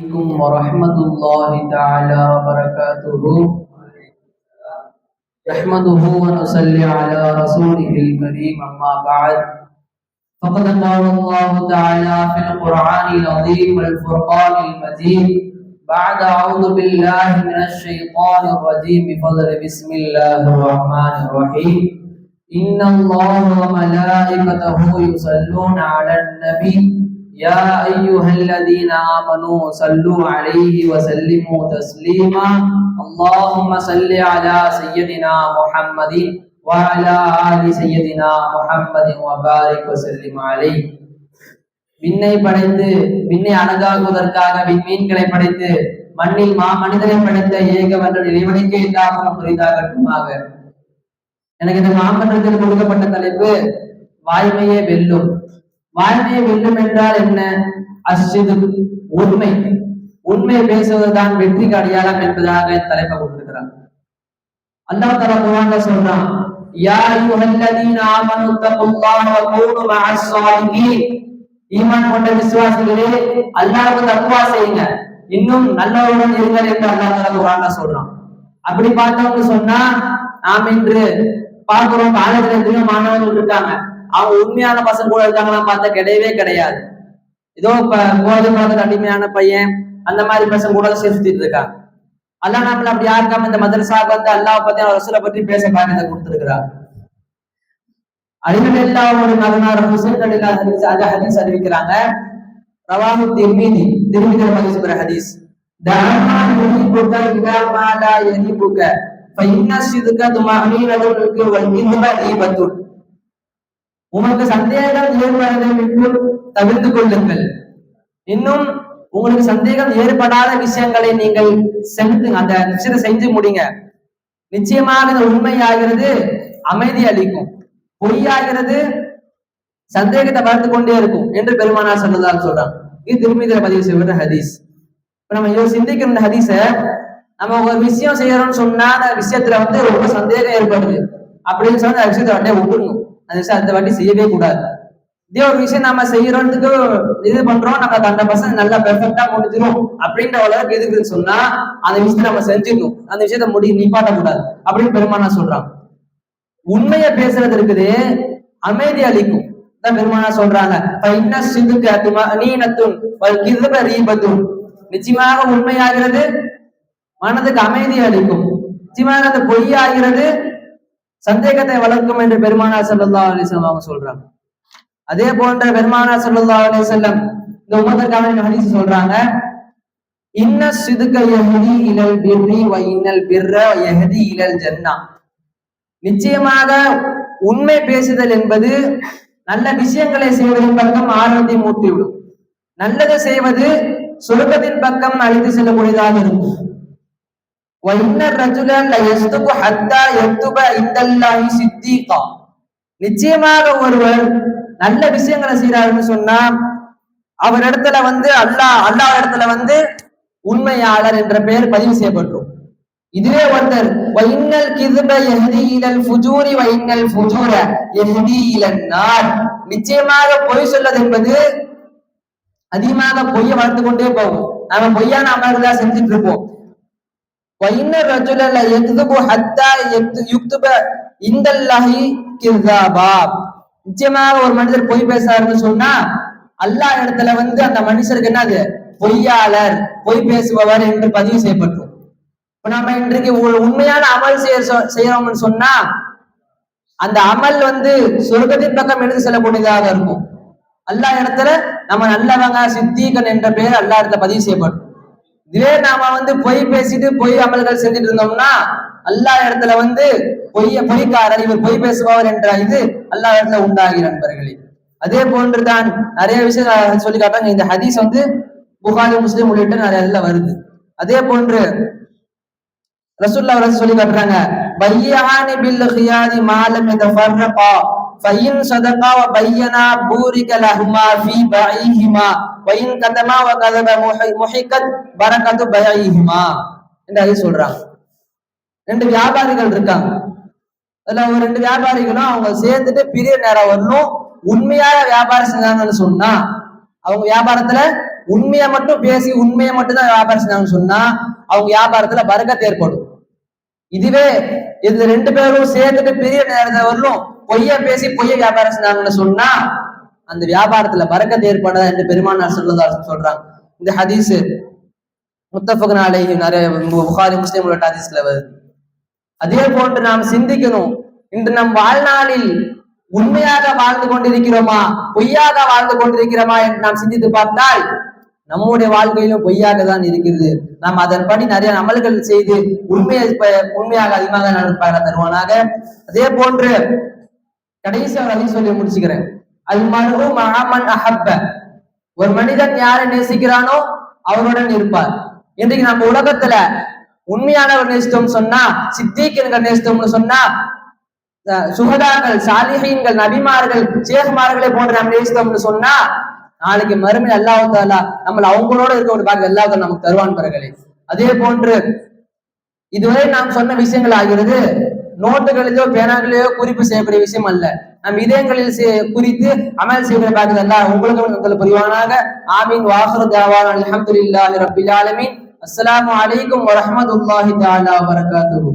عليكم ورحمة الله تعالى وبركاته. نحمده ونصلي على رسوله الكريم أما بعد، فقد قال الله تعالى في القرآن العظيم والفرقان المجيد بعد أعوذ بالله من الشيطان الرجيم بفضل بسم الله الرحمن الرحيم إن الله وملائكته يصلون على النبي يا أيها الذين آمنوا صلوا عليه وسلموا تسليما اللهم صل على سيدنا محمد وعلى آل سيدنا محمد وبارك وسلم عليه. விண்ணை படைத்து விண்ணை அழகாகுவதற்காக விண்மீன்களை படைத்து மண்ணில் மனிதனை படைத்த ஏகவன்ற இறைவனுக்கே எல்லாமும் புரிதாகட்டுமாக. எனக்கு இந்த மாமன்றத்தில் கொடுக்கப்பட்ட தலைப்பு வாய்மையே வெல்லும். வாய்மையை வெல்லும் என்றால் என்ன? அஸ்ஸிது, உண்மை. உண்மை பேசுவதுதான் வெற்றிக்கு அடையாளம் என்பதாக தலைப்பை கொடுத்திருக்கிறான். அல்லாஹ் தஆலா குர்ஆன்ல சொல்றான், யா அய்யுஹல்லதீன ஆமனு தக்குல்லாஹ வ கூனு மஅஸ் ஸாலிஹீன். ஈமான் கொண்ட விசுவாசிகளே, அல்லாஹ்வுக்கு தக்வா செய்யுங்க, இன்னும் நல்லவருடன் இருங்கள் என்று அல்லாஹ் தஆலா குர்ஆன்ல சொல்றான். அப்படி பார்த்தவங்க சொன்னா, நாம் இன்று பார்க்கிறோம் காலேஜ்ல எத்தனையோ மாணவர்கள் இருக்காங்க, அவங்க உண்மையான பசங்க கூட இருக்காங்களா பார்த்தா கிடையவே கிடையாது. ஏதோ போதை பழக்கத்துக்கு அடிமையான பையன் அந்த மாதிரி பசங்க கூட சேர்த்துட்டு இருக்காங்க. அல்லாஹ் நம்மள அப்படி யாருக்காம இந்த மதரசா வந்து அல்லாஹ் பத்தி ரசூலை பற்றி பேச பாக்கியத்தை கொடுத்திருக்கிறார். அலிமெல்லாவுடைய மகனார் ஹுசைன் ரலியல்லாஹு ஹதீஸ் அறிவிக்கிறாங்க. ரவாஹு திர்மிதி, திர்மிதி ஹதீஸ் பிற ஹதீஸ். தஅமா யுஹிப்புக இலா மா லா யஹிப்புக ஃபஇன்ன ஸித்க துமஅனீனத்துல் வல் கிذب ஈபத்துன். உங்களுக்கு சந்தேகம் ஏற்படுவதை விட்டு தவிர்த்து கொள்ளுங்கள், இன்னும் உங்களுக்கு சந்தேகம் ஏற்படாத விஷயங்களை நீங்கள் அந்த விஷயத்தை செஞ்சு முடிங்க. நிச்சயமாக இந்த உண்மையாகிறது அமைதி அளிக்கும், பொய்யாகிறது சந்தேகத்தை வளர்த்து கொண்டே இருக்கும் என்று பெருமானார் ஸல்லல்லாஹு அலைஹி சொல்றாங்க. இது திருமீதில பதிவு செய்யப்பட்ட ஹதீஸ். இப்ப நம்ம சிந்திக்கிற இந்த ஹதீஸ, நம்ம ஒரு விஷயம் செய்யறோம்னு சொன்னா அந்த விஷயத்துல ரொம்ப சந்தேகம் ஏற்படுது அப்படின்னு சொன்னா அந்த விஷயத்தை உடனே விட்டுணும். அந்த விஷயம் அந்த வாட்டி செய்யவே கூடாது. இதே ஒரு விஷயம் நம்ம செய்யறதுக்கு இது பண்றோம், நம்ம 100% நல்லா பெர்ஃபெக்டா முடிஞ்சிடும் அப்படின்ற அளவுக்கு எதுக்குன்னு சொன்னா அந்த விஷயத்தை நம்ம செஞ்சிடணும், அந்த விஷயத்த நிப்பாட்ட கூடாது அப்படின்னு பெருமானார் சொல்றாங்க. உண்மையை பேசுறது இருக்குது அமைதி அளிக்கும் தான் பெருமானார் சொல்றாங்க. நிச்சயமாக உண்மையாகிறது மனதுக்கு அமைதி அளிக்கும், நிச்சயமாக அந்த பொய்யாகிறது சந்தேகத்தை வளர்க்கும் என்று பெருமானார் ஸல்லல்லாஹு அலைஹி வஸல்லம் அவங்க சொல்றாங்க. அதே போன்ற பெருமானார் ஸல்லல்லாஹு அலைஹி வஸல்லம் இந்த உம்மத்துக்கான ஹதீஸ் சொல்றாங்க, இன்ன ஸித்க யஹ்தி இலல் பிர்ரி வ இன்னல் பிர்ர யஹ்தி இலல் ஜன்னah. நிச்சயமாக உண்மை பேசுதல் என்பது நல்ல விஷயங்களை செய்வதன் பக்கம் ஆர்வத்தை மூட்டிவிடும், நல்லதை செய்வது சொர்க்கத்தின் பக்கம் அழைத்து செல்லக்கூடியதாக இருக்கும். நிச்சயமாக ஒருவர் நல்ல விஷயங்களை செய்யறாருன்னு சொன்னா அவர் இடத்துல அல்லாஹ் இடத்துல உண்மையாளர் என்ற பெயர் பதிவு செய்யப்பட்டோம். இதுவே ஒருத்தர் நிச்சயமாக பொய் சொல்வது என்பது அதிகமாக பொய்யை வளர்த்து கொண்டே போகும். நாம பொய்யான அமல்களா செஞ்சுட்டு இருப்போம். நிச்சயமாக ஒரு மனிதர் பொய் பேசுறாருன்னு சொன்னா அல்லாஹ் இடத்துல அந்த மனுஷருக்கு என்னது பொய்யாளர், பொய் பேசுபவர் என்று பதிவு செய்யப்பட்டோம். இப்ப நம்ம இன்றைக்கு உண்மையான அமல் செய்யறோம்னு சொன்னா அந்த அமல் சொர்க்கத்தின் பக்கம் எடுத்து செல்லக்கூடியதாக இருக்கும். அல்லாஹ் இடத்துல நம்ம நல்லவங்க சித்தீகன் என்ற பெயர் அல்லாஹ் இடத்துல பதிவு செய்யப்படும். இதுவே நாம பொய் பேசிட்டு பொய் அமல்கள் செஞ்சுட்டு இருந்தோம்னா அல்லாஹ் இடத்துல பொய்க்காரர், இவர் பொய் பேசுபவர் என்ற இது அல்லாஹ் இடத்துல உண்டாகி நண்பர்களே. அதே போன்றுதான் நிறைய விஷயம் சொல்லி காட்டாங்க. இந்த ஹதீஸ் புகாரி, முஸ்லிம் உள்ளிட்ட நிறைய இதுல வருது. அதே போன்று ரசூலுல்லாஹ் சொல்லி காட்டுறாங்க, பையானி பில் கியாதி மாலம் யதஃபர்ரகா ஃபைன் ஸதகா வ பையனா பூரிக லஹுமா ஃபீ பைஹிமா வ இன் கதமா வ கதப முஹிகத் பரகத்து பைஹிமா என்று ஹதீஸ் சொல்றாங்க. ரெண்டு வியாபாரிகள் இருக்காங்க, அதுல ஒரு 2 வியாபாரிகளும் அவங்க சேர்ந்துட்டு பெரிய நேரம் வரணும் உண்மையாக வியாபாரம் செஞ்சாங்கன்னு சொன்னா அவங்க வியாபாரத்துல உண்மையை மட்டும் பேசி உண்மையை மட்டும் தான் வியாபாரம் செஞ்சாங்கன்னு சொன்னா அவங்க வியாபாரத்துல பரக்கத்து ஏற்படும். இதுவே இது ரெண்டு பேரும் சேர்ந்துட்டு பெரிய நேரத்தை வரலும் பொய்ய பேசி பொய்ய வியாபாரம் செஞ்சாங்கன்னு சொன்னா அந்த வியாபாரத்துல பரக்கத்து ஏற்படாத என்று பெருமானார் சொல்றாங்க. இந்த ஹதீஸ் முத்தஃபகுன் அலைஹி நிறைய புகாரி முஸ்லிம் உள்ள ஹதீஸ்ல வருது. அதே போன்று நாம் சிந்திக்கணும், இன்று நம் வாழ்நாளில் உண்மையாக வாழ்ந்து கொண்டிருக்கிறோமா பொய்யாக வாழ்ந்து கொண்டிருக்கிறோமா என்று நாம் சிந்தித்து பார்த்தால் நம்முடைய வாழ்க்கையிலும் பொய்யாக தான் இருக்கிறது. நாம் அதன்படி நிறைய அமல்கள் செய்து உண்மையாக அதிகமாக நடப்பாக தருவானாக. அதே போன்று கடைசி அவர் சொல்லி முடிச்சுக்கிறேன். அல் மர்உ மஅ மன் அஹப்ப, ஒரு மனிதன் யாரை நேசிக்கிறானோ அவருடன் இருப்பார். இன்றைக்கு நம்ம உலகத்துல உண்மையானவர் நேசித்தோம் சொன்னா, சித்திகீன்கள் நேசித்தோம்னு சொன்னா, சுகதாக்கள், சாலிஹீன்கள், நபிமார்கள், சேகுமார்களை போன்று நாம் நேசித்தோம்னு சொன்னா நாளைக்கு மறுமை அல்லாஹ் தஆலா நம்மள அவங்களோட இருக்க ஒரு பாக்கியம் அல்லாஹ் தஆலா நமக்கு தருவான் பிறகு. அதே போன்று இதுவரை நாம் சொன்ன விஷயங்கள் ஆகிறது நோட்டுகளிலோ பேனாகளிலோ குறிப்பு செய்யக்கூடிய விஷயம் அல்ல. நம் இதயங்களில் குறித்து அமல் செய்கிற பாக்கியம் அல்லாஹ் உங்களுக்கு புரிவானாக. ஆமீன். வாஹிரு தஅவானா அல்ஹம்துலில்லாஹி ரப்பில் ஆலமீன். அஸ்ஸலாமு அலைக்கும் வரஹ்மத்துல்லாஹி தஆலா வபரகாத்துஹு.